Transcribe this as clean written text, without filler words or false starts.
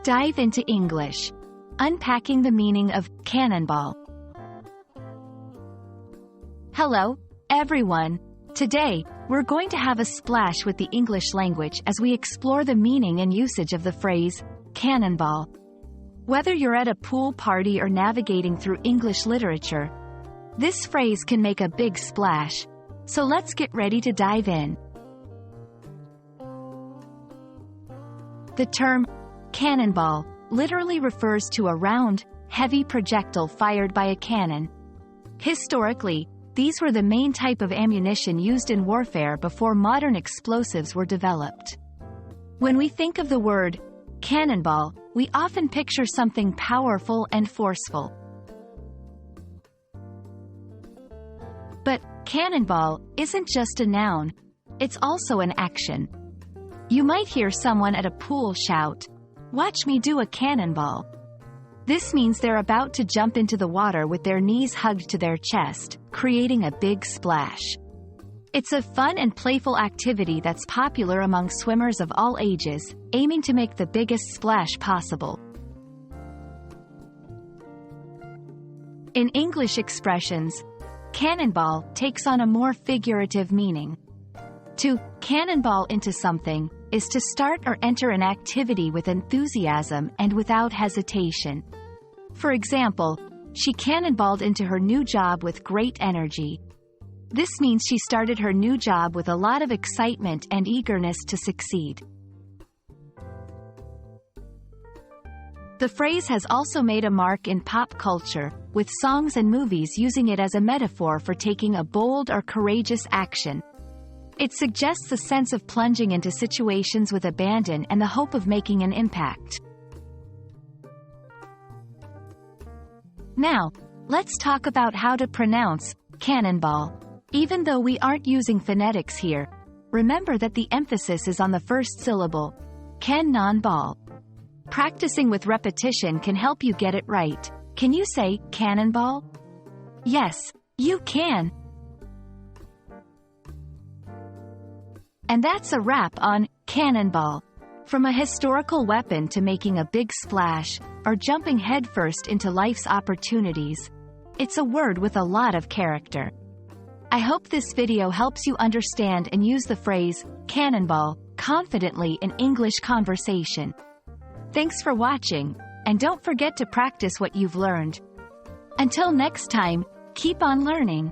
Dive into English. Unpacking the meaning of cannonball. Hello, everyone. Today, we're going to have a splash with the English language as we explore the meaning and usage of the phrase cannonball. Whether you're at a pool party or navigating through English literature, this phrase can make a big splash. So let's get ready to dive in. The term cannonball literally refers to a round, heavy projectile fired by a cannon. Historically, these were the main type of ammunition used in warfare before modern explosives were developed. When we think of the word cannonball, we often picture something powerful and forceful. But cannonball isn't just a noun, it's also an action. You might hear someone at a pool shout, "Watch me do a cannonball." This means they're about to jump into the water with their knees hugged to their chest, creating a big splash. It's a fun and playful activity that's popular among swimmers of all ages, aiming to make the biggest splash possible. In English expressions, cannonball takes on a more figurative meaning. To cannonball into something is to start or enter an activity with enthusiasm and without hesitation. For example, she cannonballed into her new job with great energy. This means she started her new job with a lot of excitement and eagerness to succeed. The phrase has also made a mark in pop culture, with songs and movies using it as a metaphor for taking a bold or courageous action. It suggests a sense of plunging into situations with abandon and the hope of making an impact. Now, let's talk about how to pronounce cannonball. Even though we aren't using phonetics here, remember that the emphasis is on the first syllable, cannonball. Practicing with repetition can help you get it right. Can you say cannonball? Yes, you can. And that's a wrap on cannonball. From a historical weapon to making a big splash, or jumping headfirst into life's opportunities, it's a word with a lot of character. I hope this video helps you understand and use the phrase cannonball confidently in English conversation. Thanks for watching, and don't forget to practice what you've learned. Until next time, keep on learning.